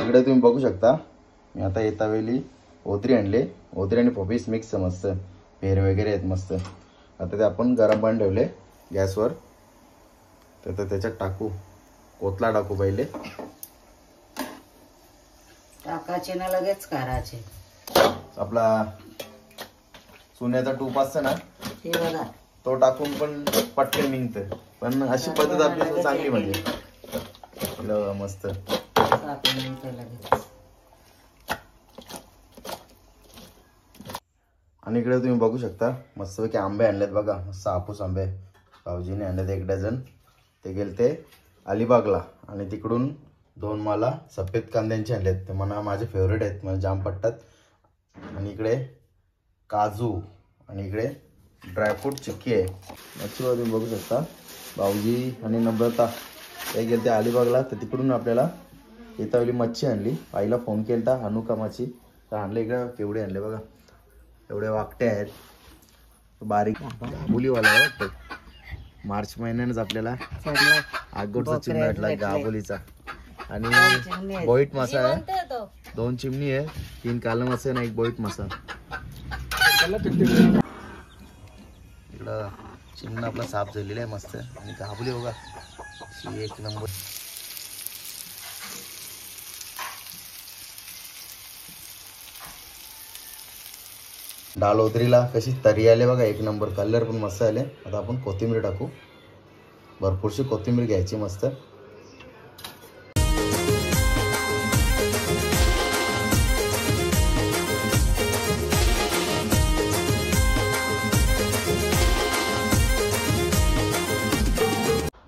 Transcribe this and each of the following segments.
इकडे तुम्ही बघू शकता, मी आता येता वेळी ओदरी आणले. ओदरी आणि पॉपीस मिक्स मस्त पेर वगैरे आहेत मस्त. आता ते आपण गरम पाणी ठेवले गॅसवर, तर त्याच्यात टाकू. कोतला टाकू पहिले. टाकायचे ना लगेच करायचे. आपला सोन्याचा टूप असतं ना, ते बघा तो टाकून पण पटकन निघतं. पण अशी पद्धत आपली चांगली म्हणजे मस्त. आणि इकडे तुम्ही बघू शकता मस्तपैकी आंबे आणलेत बघा. मस्त हापूस आंबे भाऊजीने आणलेत 1 डझन. ते गेलते अलिबागला आणि तिकडून 2 मला सफेद कांद्यांचे आणलेत. ते मला माझे फेवरेट आहेत, मला जाम पटतात. आणि इकडे काजू आणि इकडे ड्रायफ्रूट चिक्की आहे. मच्छीवर तुम्ही बघू शकता भाऊजी आणि नम्रता ते गेलते अलिबागला. तर तिकडून आपल्याला येतावेळी मच्छी आणली. आईला फोन केला होता, आणू का मच्छी, तर आणले. इकडे केवढे आणले बघा, एवढे वाकटे आहेत. बारीक गाबुलीवाला वाटतं. मार्च महिन्यानंच आपल्याला आगोटचा चिमणा भेटला गाबुलीचा. आणि बोईट मासा आहे, 2 चिमणी आहे, 3 काला मासा आहे ना, 1 बोईट मासा. इकडं चिमणा आपला साफ झालेला आहे मस्त. आणि गाबुली बघा 1 नंबर. डाल ओदरीला कशी तरी आले बघा, 1 नंबर. कलर पण मस्त आले. आता आपण कोथिंबीर टाकू. भरपूरशी कोथिंबीर घ्यायची मस्त.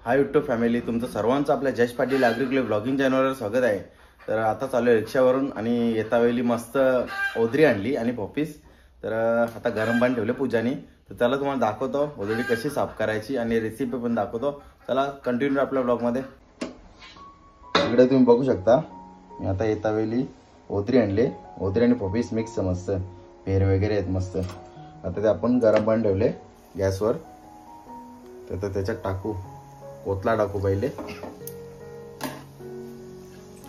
हाय युट्यूब फॅमिली, तुमचं सर्वांचं आपल्या जश पाटील ॲग्रिकल्चर ब्लॉगिंग चॅनलवर स्वागत आहे. तर आता चालू आहे रिक्षावरून आणि येता वेळी मस्त ओदरी आणली आणि पॉपीस. तर आता गरम पाणी ठेवले पूजाने. तर त्याला तुम्हाला दाखवतो ओदरी कशी साफ करायची आणि रेसिपी पण दाखवतो. चला कंटिन्यू आपल्या ब्लॉगमध्ये. इकडे तुम्ही बघू शकता, मी आता येता वेळी ओदरी आणले. ओदरी आणि पॉपीस मिक्स मस्त पेर वगैरे आहेत मस्त. आता ते आपण गरम पाणी ठेवले गॅसवर, तर त्याच्यात टाकू. कोतला टाकू पहिले.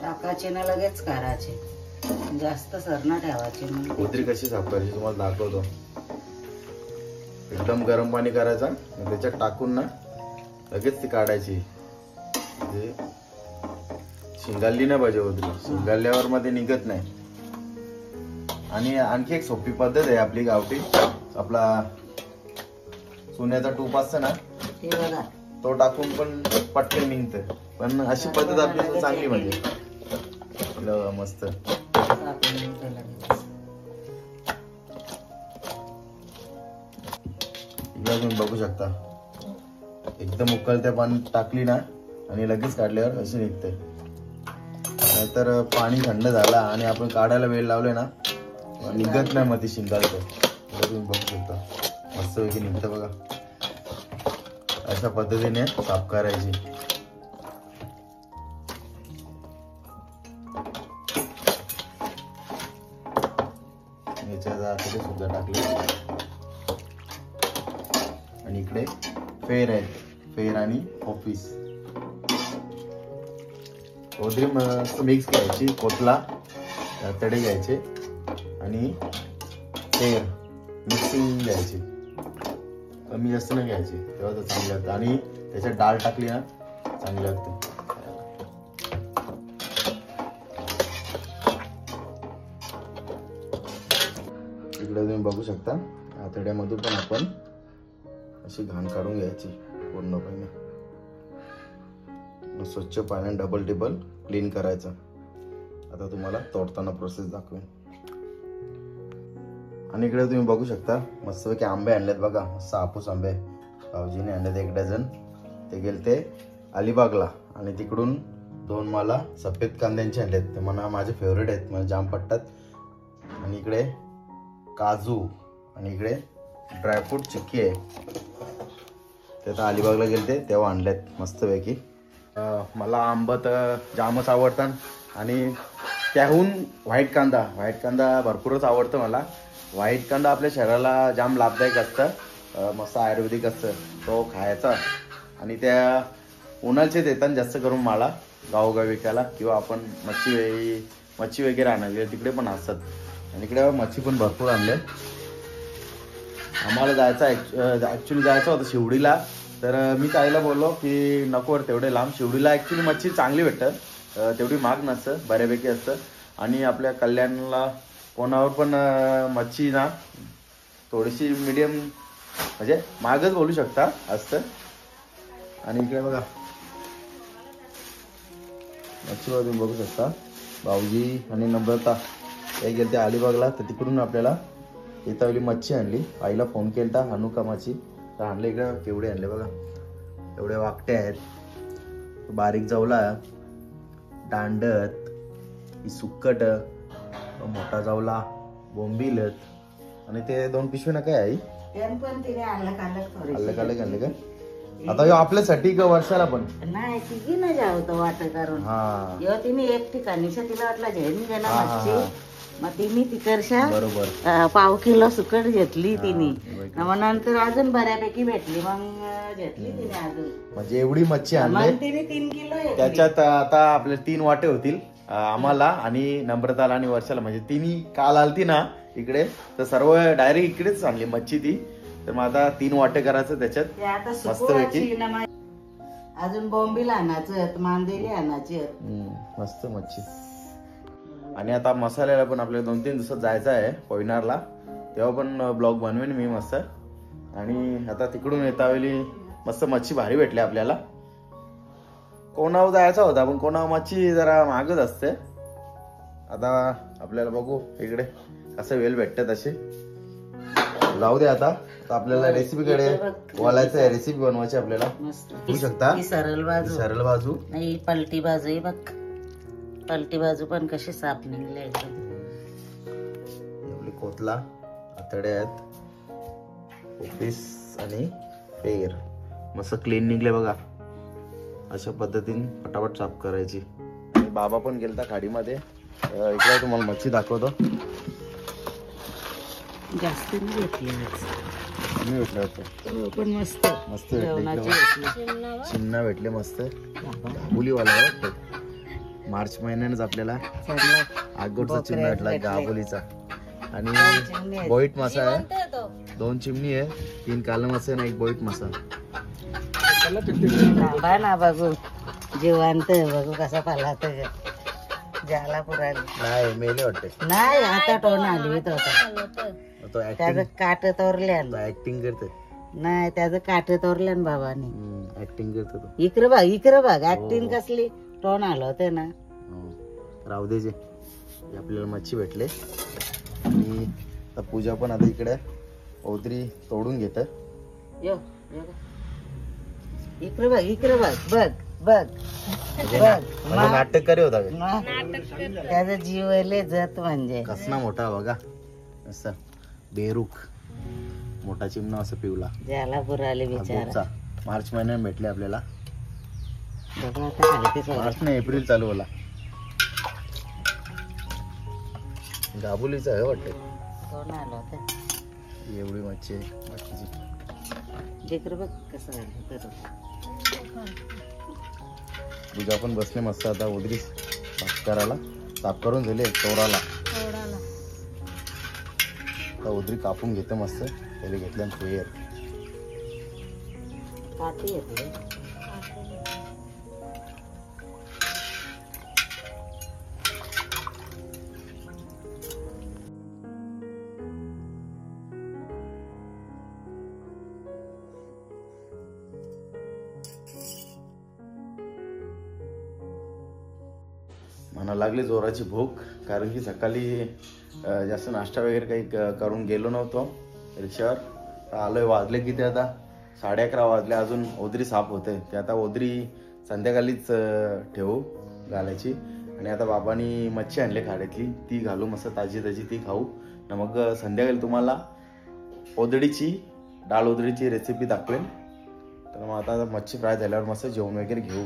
टाकायचे ना लगेच करायचे, जास्त सरना ठेवायचे. ओदरी कशी साफ करायची तुम्हाला दाखवतो. एकदम गरम पाणी करायचा, त्याच्यात टाकून ना लगेच ती काढायची. म्हणजे शिंगाळली नाही पाहिजे ओदरी, शिंगाळल्यावर मध्ये निघत नाही. आणि आणखी एक सोपी पद्धत आहे आपली गावठी. आपला सोन्याचा टूप असतं ना, ते बघा तो टाकून पण पटकन निघतं. पण अशी पद्धत आपली चांगली म्हणजे मस्त. इकडे तुम्ही बघू शकता, एकदम उकळत्या पाण्यात टाकली ना आणि लगेच काढल्यावर अशी निघते. नाहीतर पाणी थंड झाला आणि आपण काढायला वेळ लावले ना, निघत नाही, मग ती शिंगाळतं. तुम्ही बघू शकता मस्त पैकी निघतं बघा. अशा पद्धतीने साफ करायची. याच्या सुद्धा टाकले. आणि इकडे फेर आहेत, फेर आणि ऑफिस. ओदरी मस्त मिक्स करायची. कोतला तडे घ्यायचे आणि फेर मिक्सिंग घ्यायची. कमी जास्त नाही घ्यायची, तेव्हा तर चांगली लागतं. आणि त्याच्यात डाळ टाकली ना चांगली लागते. इकडे तुम्ही बघू शकता, आतड्यामधून पण आपण अशी घाण काढून घ्यायची पूर्णपणे. स्वच्छ पाण्याने डबल टिबल क्लीन करायचं. आता तुम्हाला तोडताना प्रोसेस दाखवेन. आणि इकडे तुम्ही बघू शकता मस्तपैकी आंबे आणलेत बघा. मस्त हापूस आंबे भाऊजीने आणलेत 1 डझन. ते गेलते अलिबागला आणि तिकडून 2 मला सफेद कांद्यांचे आणलेत. ते मला माझे फेवरेट आहेत, मला जाम पटतात. आणि इकडे काजू आणि इकडे ड्रायफ्रूट चिक्की आहे. ते आता अलिबागला गेलते तेव्हा आणलेत मस्तपैकी. मला आंबा तर जामच आवडतात. आणि त्याहून व्हाईट कांदा भरपूरच आवडतं मला. व्हाईट कांदा आपल्या शरीराला जाम लाभदायक असतं, मस्त आयुर्वेदिक असतं. तो खायचा. आणि त्या उन्हाळ्यात येतात जास्त करून मला. गावोगावी विकायला किंवा आपण मच्छी वगैरे आणायला तिकडे पण असतात. आणि इकडे मच्छी पण भरपूर आणले. आम्हाला ॲक्च्युली जायचं होतं शिवडीला, तर मी ताईला बोललो की नको तेवढे लांब. शिवडीला ॲक्च्युली मच्छी चांगली भेटतं, तेवढी महाग नसतं, बऱ्यापैकी असतं. आणि आपल्या कल्याणला कोणावर पण मच्छी ना थोडीशी मीडियम म्हणजे महागच बोलू शकता असतं. आणि इकडे बघा मच्छीवर तुम्ही बघू शकता. भाऊजी आणि नम्रता हे गेले अलिबागला, तर तिकडून आपल्याला इथं मच्छी आणली. आईला फोन केला आणू का मच्छी, तर आणले. इकडे केवढे आणले बघा, एवढे वाकटे आहेत, बारीक जवला, दांडत, ही सुक्कट, मोठा जवला, बोंबिलत आणि ते 2 पिशवे ना काय आई अलग आणले का. आता ह्यो आपल्यासाठी का वर्षाला पण नाही तिघी ना जावतो वाट करून. हा जेव्हा तिने एक ठिकाणी तिला वाटलं झेडणी गेला मच्छी, मग तिने तिकडच्या बरोबर पाव किलो सुकट घेतली तिने. मग नंतर अजून बऱ्यापैकी भेटली, मग घेतली तिने अजून. म्हणजे एवढी मच्छी आणली तिने 3 किलो घेतली. त्याच्यात. आता आपले 3 वाटे होतील, आम्हाला आणि नम्रताला आणि वर्षाला. म्हणजे तिन्ही काल आलती ना इकडे, तर सर्व डायरेक्ट इकडेच आणली मच्छी ती. तर मग आता 3 वाटे करायचं त्याच्यात ते आता मस्त सुकवायची पैकी. ना. अजून बोंबील आणायचं, मांदेली आणायची. मस्त मच्छी. आणि आता मसाल्याला पण आपल्याला 2-3 दिवसात जायचं आहे पवनारला, तेव्हा पण ब्लॉग बनवेन मी मस्त. आणि आता तिकडून येतावेळी मस्त मच्छी भारी भेटली आपल्याला. कोणावर जायचा होता पण कोणावर मच्छी जरा महागच असते. आता आपल्याला बघू इकडे कसं वेळ भेटतं तसे. जाऊ दे आता आपल्याला रेसिपीकडे बोलायचं आहे. रेसिपी बनवायची आपल्याला. बघू शकता सरळ बाजू नाही, पलटी बाजू आहे बघ. पलटी बाजू पण कशी साफ निघले एकदम. आपली कोतला, आतडे आहेत, ऑफिस आणि पेर मस्त क्लीन निघले बघा. अशा पद्धतीने फटाफट साफ करायची. बाबा पण गेलता खाडीमध्ये. इकडे तुम्हाला मच्छी दाखवतो. जास्त नाही घेतली मी भेटले होते पण मस्त मस्त भेटले. चिमणा भेटले मस्त. गाबुलीवाला वाटतं. मार्च महिन्यानेच आपल्याला आगोटचा चिमणा भेटला गाबुलीचा. आणि बोईट मासा आहे, 2 चिमणी आहे, 3 काला मासा आणि 1 बोईट मासा. ना बघू जिवंत बघू कसा पालात जाला पुराली. नाही मेले वाटते. नाही आता टोन आली तो त्याचं काट तोरल्यान. ऍक्टिंग करते. नाही त्याचं काट तोरल्यान बाबाने. ऍक्टिंग करते तो. इकडे बघ ऍक्टिंग कसली टोन आलं होते ना. राहू दे जे आपल्याला मच्छी भेटले. आणि पूजा पण आता इकडे ओदरी तोडून घेत. इकडे बघ बघ बघ बघ. नाटक करे होता त्याचा जीवले जत म्हणजे कसना मोठा बघा. असं बेरूक मोठा चिमणा असं पिवला ज्याला पुराले बिचारा. मार्च महिन्यात भेटले आपल्याला. बघा आता मार्च नाही एप्रिल चालू होला. गाबुलीचा आहे वाटतं. टोन आलं होतं. एवढी मच्छी आहे मच्छीची. जिकडे बघ कसं आलं. पूजा पण बसले मस्त. आता उदरी करायला साफ करून झाले चोराला. आता उदरी कापून घेते मस्त. त्याला घेतल्या पेर काठी येते. मला लागली जोराची भूक, कारण की सकाळी जास्त नाश्ता वगैरे काही करून गेलो नव्हतो रिक्षावर. आलोय. वाजले किती आता 11:30 वाजले. अजून ओदरी साफ होते. ते आता ओदरी संध्याकाळीच ठेवू घालायची. आणि आता बाबांनी मच्छी आणली खाड्यातली, ती घालू मस्त ताजी ताजी ती खाऊ. ना मग संध्याकाळी तुम्हाला डाळ ओदडीची रेसिपी दाखवेन. तर मग आता मच्छी फ्राय झाल्यावर मस्त जेवण वगैरे घेऊ.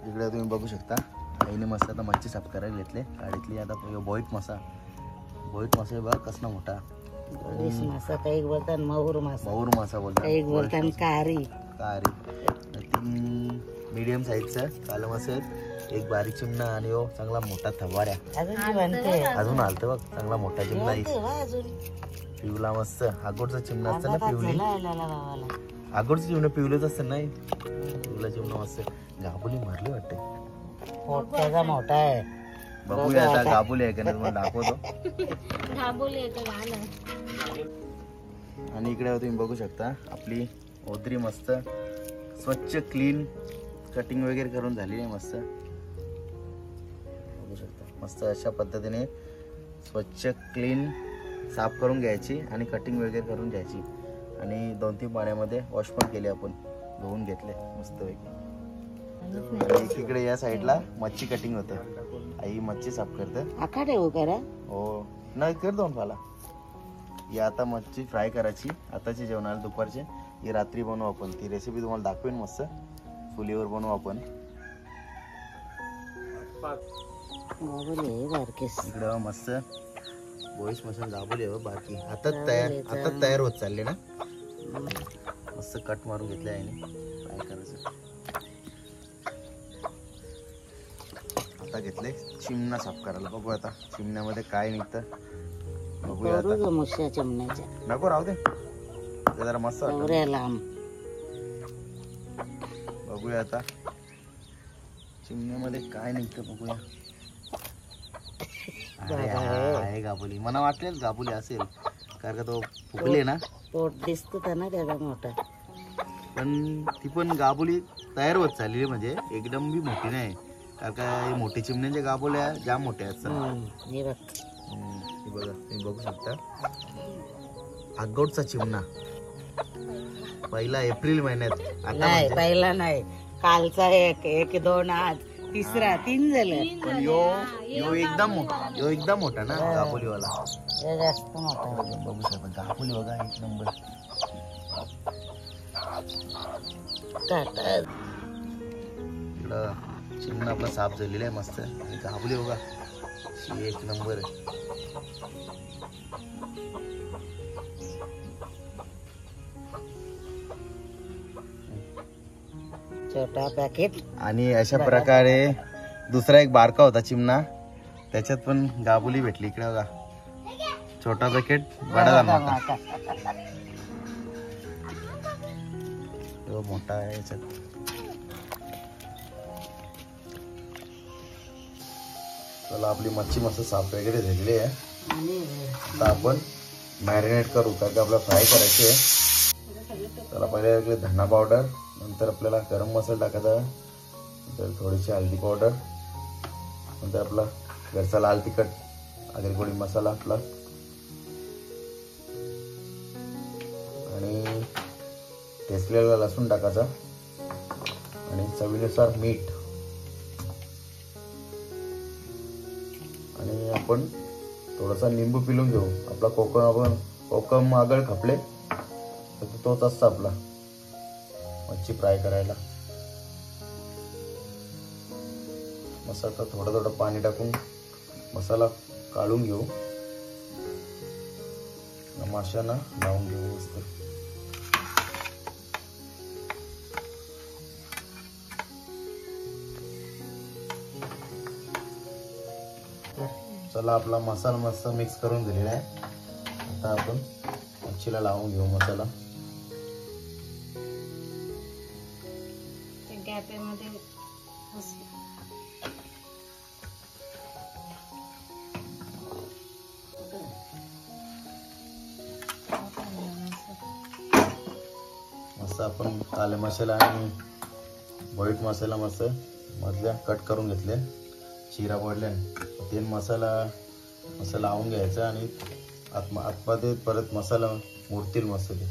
इकडे तुम्ही बघू शकता आईने मस्त आता मच्छी साफ करायला घेतले गाडीतली. आता बोईट मासा बघा कसला मोठा. मासा काही बोलतात महूर मासा. महूर मासा बोलतात. काही बोलतात कारी. 3 मीडियम साईजचा कालम असेल, एक बारीक चिमणा आणि हो चांगला मोठा थवाड्या. अजून जिवंत अजून आलतं बघ चांगला मोठा चिमणा. अजून पिवला मस्त आगोडचा चिमणा असतं ना, पिवली बाबाला आगोडचं चिमणं पिवलंच असतं नाही, पिवला चिमणा मस्त. गाबुली मारली वाटते, पोट त्याचा मोठा आहे. बघूया आता गाबुली आहे का नाही तुम्हाला दाखवतो. आणि इकडे तुम्ही बघू शकता आपली ओदरी मस्त स्वच्छ क्लीन कटिंग वगैरे करून झाली आहे. मस्त बघू शकता, मस्त अशा पद्धतीने स्वच्छ क्लीन साफ करून घ्यायची आणि कटिंग वगैरे करून घ्यायची. आणि 2-3 पाण्यामध्ये वॉश पण केले, आपण धुवून घेतले मस्तपैकी. आणि एकीकडे या साईडला मच्छी कटिंग होते, आई मच्छी साफ करते. आखा ठेवू करा. हो नाही कर दोन पाला. ही आता मच्छी फ्राय करायची, आताची जेवणाला दुपारचे. ही रात्री बनवू आपण, ती रेसिपी तुम्हाला दाखवेन. मस्त चुलीवर बनवू आपण. इकडं मस्त बोईस मसाला दाबवली आहे बाकी. आता तयार होत चालले ना. मस्त कट मारून घेतले आहे, फ्राय करायचं. आता घेतले चिमणा साफ करायला. बघू आता चिमण्यामध्ये काय निघतं, बघूया आता. मुश्या चिमण्याच्या नको राहू दे, ते जरा मस्त लांब. बघूया आता चिमण्यामध्ये काय निघतं, बघूया. आहे गाबुली, मला वाटलेच गाबुली असेल, कारण का तो फुगले ना. पोट दिसत ना त्याचा मोठा, पण ती पण गाबुली तयार होत चालली, म्हणजे एकदम बी मोठी नाही. कारण का मोठी चिमण्यांच्या गाबुल्या जाम मोठ्या असतात. हे बघ, हे बघा तुम्ही बघू शकता. आगोडचा चिमणा पहिला एप्रिल महिन्यात. नाही पहिला नाही, कालचा एक 2 आज तिसरा 3 झालं. पण यो एकदम मोठा ना गाबुलीवाला. जास्त मोठा. बघू शकता गाबुली बघा, एक नंबर. इकडं चिमणा आपला साफ झालेला आहे मस्त. आणि गाबुली बघा एक नंबर आहे. छोटा पॅकेट. आणि अशा प्रकारे दुसरा एक बारका होता चिमणा, त्याच्यात पण गाबुली भेटली. इकडे बघा छोटा पॅकेट, बडा मोठा. मोठा आहे याच्यात. चला आपली मच्छी मस्त साफ वगैरे झालेली आहे. आता आपण मॅरिनेट करू, कारण आपल्याला फ्राय करायची आहे. चला पहिले धना पावडर, नंतर आपल्याला गरम मसाला टाकायचा, नंतर थोडीशी हळदी पावडर, नंतर आपला घरचा लाल तिखट, आगरगोडी मसाला आपला, आणि ठेचलेला लसूण टाकायचा, आणि चवीनुसार मीठ. आणि आपण थोडासा लिंबू पिळून घेऊ. आपला कोकम आगळ खपले तर तोच असतो आपला मच्छी फ्राय करायला. मसाला थोडं पाणी टाकून मसाला काढून घेऊ, माशांना लावून घेऊ मस्त. चला आपला मसाला मस्त मिक्स करून दिलेला आहे. आता आपण मच्छीला लावून घेऊ मसाला. मस्त आपण काले मसाला आणि व्हाईट मसाला मस्त मधल्या कट करून घेतले, चिरा पडले. तेल मसाला लावून घ्यायचा आणि आतमध्ये परत मसाला मुरतील मस्त. ते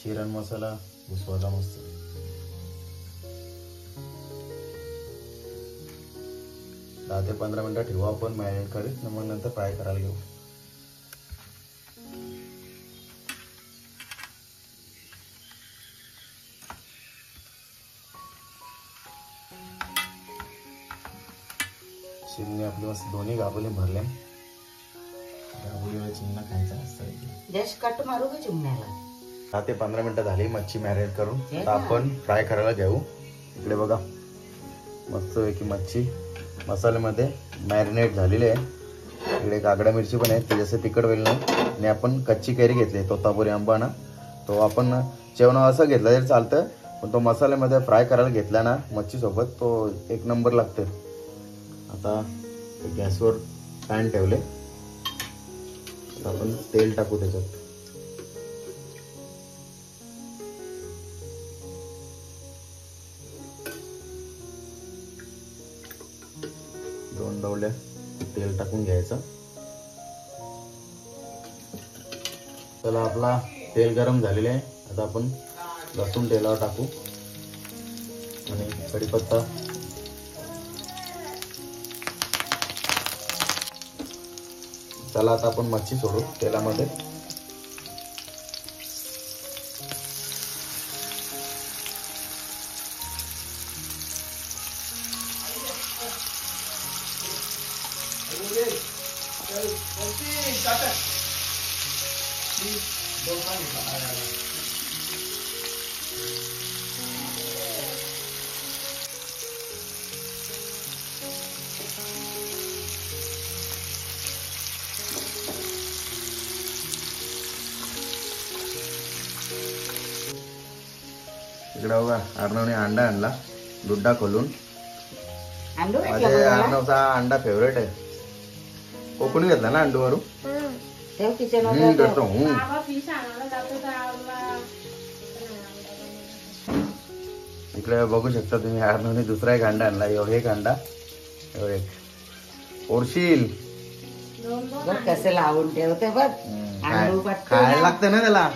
चिरण मसाला घुसवायचा मस्त. दहा ते 15 मिनिटं ठेवू आपण मॅरिनेट करीत, मग नंतर फ्राय करायला घेऊ. चिमणी आपली मस्त दोन्ही गाबुली भरले. गाबुलीला चिमणा खायचा असतं. जस्ट कट मारू का चिमण्याला? 10 ते 15 मिनिटं झाली मच्छी मॅरिनेट करून. आता आपण फ्राय करायला घेऊ. इकडे बघा मस्तपैकी मच्छी मसाल्यामध्ये मॅरिनेट झालेली आहे. इकडे कागडा मिरची पण आहे त्याच्यासाठी तिखट होईल नाही. आणि आपण कच्ची कैरी घेतली तोतापुरी आंबा ना, तो आपण जेवण असं घेतला तरी चालतं, पण तो मसाल्यामध्ये फ्राय करायला घेतला ना मच्छी सोबत तो एक नंबर लागते. आता गॅसवर पॅन ठेवले. आता आपण तेल टाकू त्याच्यात. दोन डवल्या तेल टाकून घ्यायचं. चला आपला तेल गरम झालेले आहे. आता आपण लसूण तेलावर टाकू आणि कढीपत्ता. चला आता आपण मच्छी सोडू तेलामध्ये. इकडे बघा अर्णवने अंडा आणला दुड्डा खोलून. माझ्या अर्णवचा अंडा फेवरेट आहे. कोकणी घेतला ना अंडूवरून. इकडे बघू शकता तुम्ही अर्णवने दुसरा एक अंडा आणला. एक अंडा ओरशील कसे लावून ठेवते बघ. खायला लागतं ना त्याला.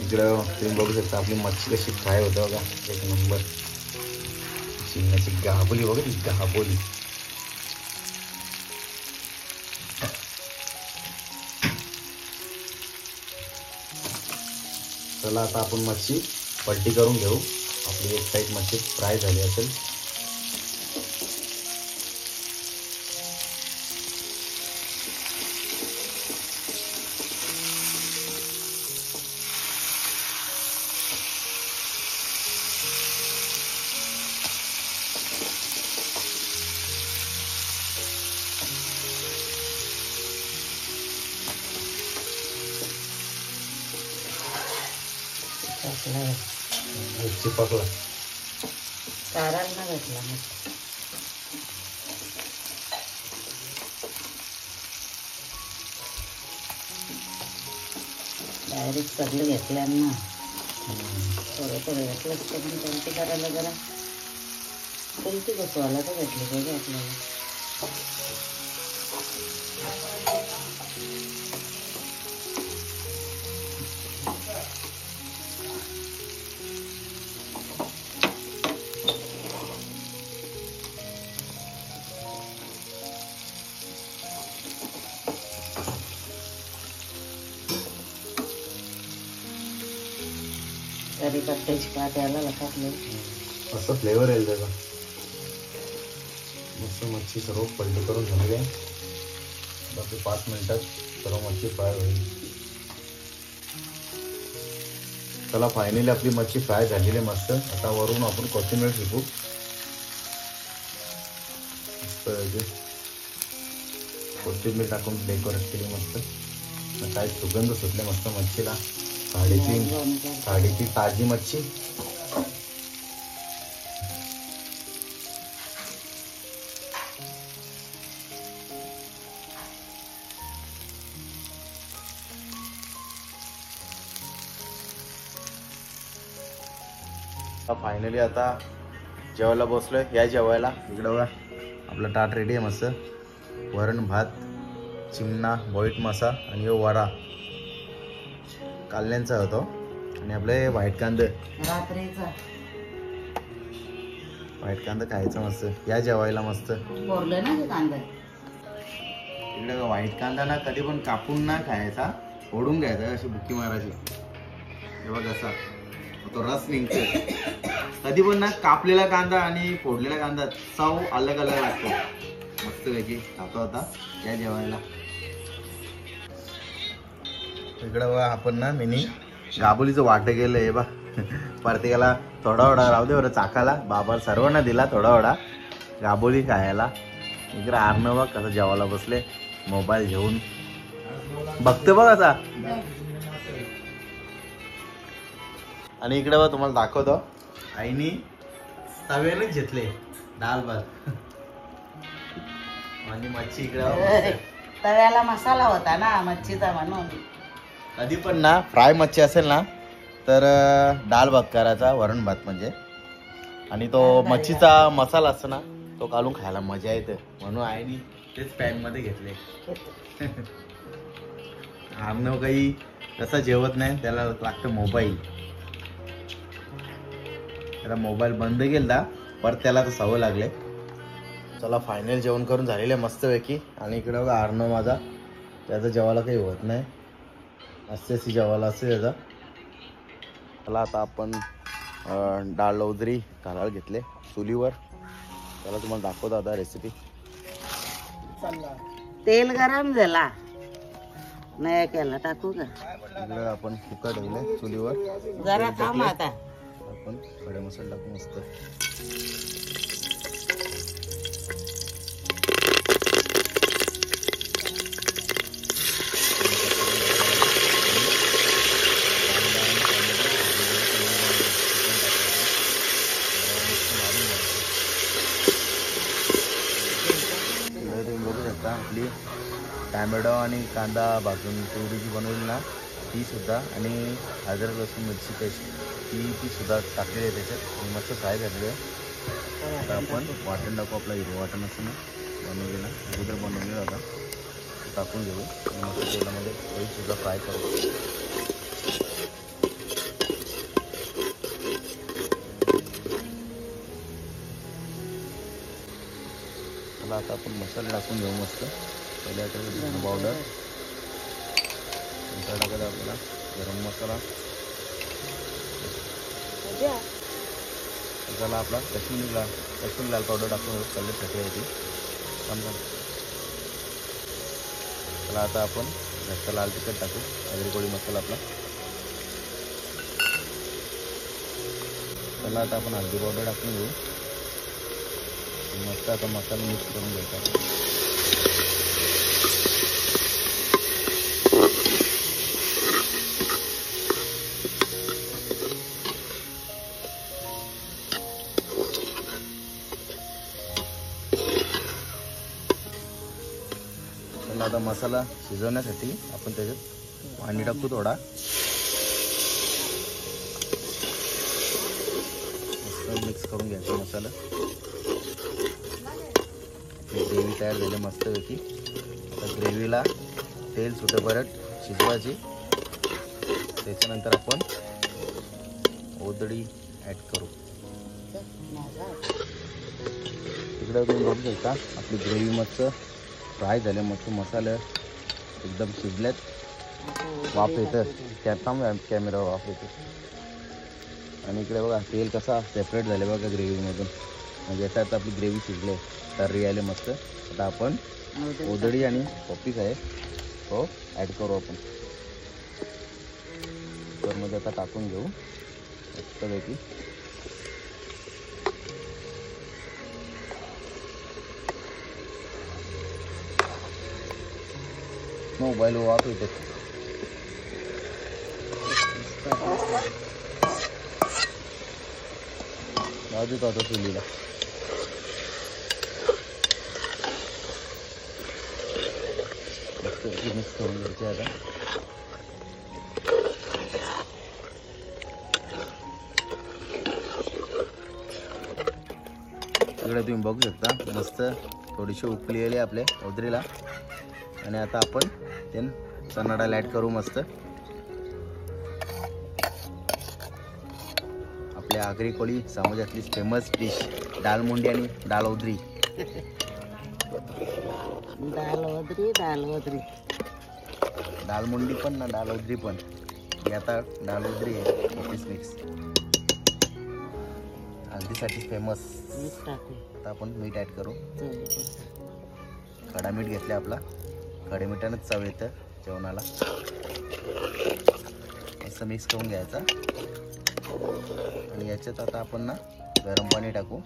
इकडे तुम्ही बघू शकता आपली मच्छी कशी फ्राय होते बघा एक नंबर. चिन्नाची गाबोली बघा ती गाबोली. चला आता आपण मच्छी पलटी करून घेऊ. आपली एक साईड मच्छी फ्राय झाली असेल. चिपकला कारांना घातला डायरेक्ट सगळं घेतल्यांना थोडं थोडं घातलं असतं. पण कोणती करायला जरा कोणती बसवायला तर भेटली पाहिजे आपल्याला. कढीपत्त्याची पात यायला टाकले असं फ्लेवर येईल त्याचा. मस्त मच्छी सर्व पलटी करून झाली आहे. बाकी 5 मिनिटात सर्व मच्छी फ्राय होईल. चला फायनली आपली मच्छी फ्राय झालेली आहे मस्त. आता वरून आपण कोथिंबीर शिकू. मस्त कोथिंबीर टाकून डेकोरेट केली मस्त. काय सुगंध सुटले मस्त मच्छीला. साडीची ताजी मच्छी. फायनली आता जेवायला बसलोय. या जेवायला. इकडे बघा आपला ताट रेडी आहे मस्त. वरण भात, चिमणा, व्हाईट मासा आणि वरा कालण्यांचा होतो. आणि आपले व्हाईट कांदे रात्रीचा. व्हाईट कांदा खायचा मस्त. या जेवायला मस्त. बोरलं ना ते कांदा. इकडे व्हाईट कांदा ना कधी पण कापून ना खायचा, फोडून घ्यायचा अशी बुक्की मारायची. हे बघ असा तो रस निघतो. कधी पण ना कापलेला कांदा आणि फोडलेला कांदा चव अलग अलग लागतो. मस्त पैकी खातो आता. या जेवायला. इकडं बघा आपण ना मिनी गाबोलीचं वाटं गेलं हे बा प्रत्येकाला थोडा थोडा राहू दे बरं चाकाला. बाबा सर्वांना दिला थोडा थोडा गाबोली खायला. इकडे आरणं बघ कसं जेवायला बसले मोबाईल घेऊन बघते बघ आता. आणि इकडे बघ तुम्हाला दाखवतो आईनी तव्यानेच घेतले डाल भात आणि मच्छी इकडे. तव्याला मसाला होता ना मच्छीचा म्हणून. कधी पण ना फ्राय मच्छी असेल ना तर डाल भात करायचा वरण भात म्हणजे. आणि तो मच्छीचा मसाला असतो ना तो घालून खायला मजा येते म्हणून आईनी तेच पॅन मध्ये घेतले. आमनं काही तसा जेवत नाही त्याला लागतं मोबाईल. त्याला मोबाईल बंद केला परत त्याला तर सवय लागले. चला फायनल जेवण करून झालेले मस्तपैकी. आणि इकडे बघा आर्नव माझा त्याचं जेवायला काही होत नाही अशी जेवायला असते त्याचा. चला आता आपण डाळ लवदरी घालायला घेतले चुलीवर. त्याला तुम्हाला दाखवतो आता रेसिपी. तेल गरम झाला नाही केला टाकू का. इकडे आपण कुकर ठेवले चुलीवर. जरा थांब आता. आपण खडे मसाला टाकू मस्त. बघू शकता आपली टॅमॅटो आणि कांदा भाजून तुरीची बनवली ना ती सुद्धा आणि अद्रक लसूण मिरची पेस्ट ती सुद्धा टाकलेली आहे त्याच्यात. मस्त फ्राय झालेली आहे. आता आपण वाटण टाकू. आपला हिरवं वाटण असतं ना बनवलेला अगोदर बनवलेला होता टाकून घेऊ. आणि मस्त तेलामध्ये तरी सुद्धा फ्राय करू. चला आता आपण मसाला टाकून घेऊ मस्त. पहिल्या धने पावडर नंतर टाकायचा आपल्याला गरम मसाला. त्याला आपला कश्मीरी लाल पावडर टाकून कलरसाठी आहे ती समजा. त्याला आता आपण घरचा लाल तिखट टाकू. आगरी कोळी मसाला आपला. त्याला आता आपण हळदी पावडर टाकून घेऊ. मस्त आता मसाला मिक्स करून घ्यायचा. आता मसाला शिजवण्यासाठी आपण त्याच्यात पाणी टाकू थोडा. मस्त मिक्स करून घ्यायचा मसाला. ग्रेव्ही तयार झाली मस्तपैकी. आता ग्रेव्हीला तेल सुटेपर्यंत शिजवायची. त्याच्यानंतर आपण ओदडी ॲड करू. तिकडे तुम्ही बघू शकता आपली ग्रेव्ही मस्त फ्राय झाले. मस्त मसाले एकदम शिजलेत. वाफ येतं त्यात कॅमेरा वाफ येते. आणि इकडे बघा तेल कसा सेपरेट झाले बघा ग्रेव्हीमधून. म्हणजे याच्यात आपली ग्रेव्ही शिजले तर्री आले मस्त. आता आपण ओदडी आणि पॉपीस आहे तो ॲड करू आपण. कुकरमध्ये आता टाकून घेऊ मस्तपैकी. मोबाईल वाफ येते. बाजूत आता चुलीला मिक्स करून घ्यायचे. आता इकडे तुम्ही बघू शकता मस्त थोडीशी उकळी आली आपल्या ओदरीला. आणि आता आपण ते चणा डाळ ॲड करू मस्त. आपल्या आगरी कोळी समाजातली फेमस डिश डाळ मुंडी आणि डाळ ओदरी. डाळ ओदरी डाळ मुंडी पण ना डाळ ओदरी पण. ही आता डाळ ओदरी आहे ऑफिस मिक्स हल्दीसाठी फेमस. आता आपण मीठ ॲड करू. खडा मीठ घेतले आपला. खडे मिठानंच चव येतं. जेवणाला. असं मिक्स करून घ्यायचा आणि याच्यात आता आपण ना गरम पाणी टाकू.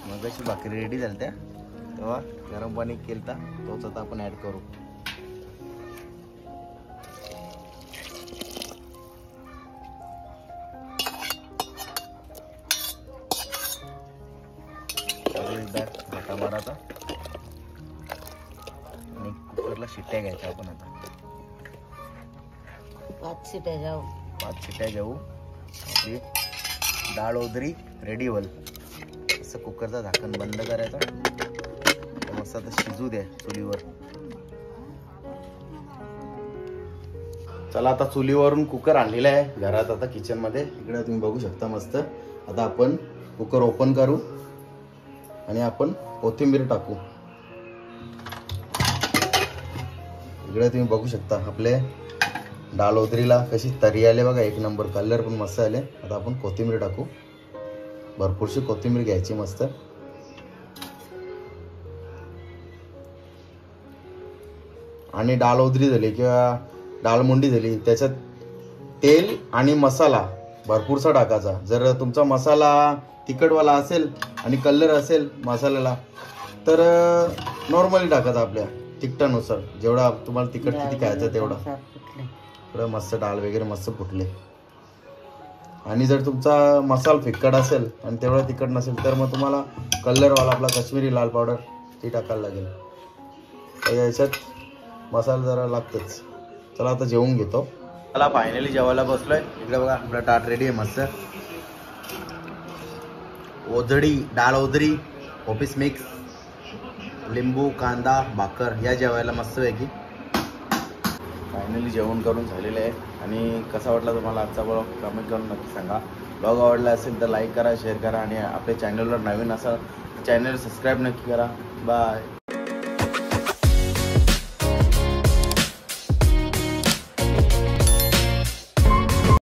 मग अशी भाकरी रेडी झाली त्या तेव्हा गरम पाणी केलता तोच आता आपण ऍड करू. एकदा घाटा मारायचा आणि कुकरला शिट्ट्या घ्यायच्या आपण. आता 5 शिट्या जाऊ. 5 शिट्ट्या घेऊ. आपली डाळ ओदरी रेडी होईल. असं कुकरचं झाकण बंद करायचं. मस्त आता शिजू द्या चुलीवर. चला आता चुलीवरून कुकर आणलेला आहे घरात आता किचन मध्ये. इकडे तुम्ही बघू शकता मस्त. आता आपण कुकर ओपन करू आणि आपण कोथिंबीर टाकू. इकडे तुम्ही बघू शकता आपले डाळ ओदरीला कशी तरी आले बघा. एक नंबर. कलर पण मस्त आले. आता आपण कोथिंबीर टाकू. भरपूरशी कोथिंबीर घ्यायची मस्त. आणि डाळ ओदरी झाली किंवा डाळ मुंडी झाली त्याच्यात तेल आणि मसाला भरपूरसा टाकायचा. जर तुमचा मसाला तिखटवाला असेल आणि कलर असेल मसाल्याला तर नॉर्मली टाकायचा आपल्या तिखटानुसार. जेवढा तुम्हाला तिखट किती खायचं तेवढा. थोडं मस्त डाळ वगैरे मस्त फुटले. आणि जर तुमचा मसाला फिक्कट असेल आणि तेवढा तिखट नसेल तर मग तुम्हाला कलरवाला आपला काश्मीरी लाल पावडर ती टाकायला लागेल. तर याच्यात मसाला जरा लागतच. चला आता जेवून घेतो. मला फायनली जेवायला बसलोय. इकडे बघा आपला ताट रेडी आहे मस्त. ओदडी डाळ ओदरी ऑफिस मिक्स लिंबू कांदा भाकर या जेवायला मस्त पैकी. फायनली जेवण करून झालेलं आहे. आणि कसा वाटला तुम्हाला आजचा ब्लॉग कमेंट करून नक्की सांगा. ब्लॉग आवडला असेल तर लाईक करा शेअर करा आणि आपल्या चॅनलवर नवीन असाल चॅनल सबस्क्राईब नक्की करा. बाय.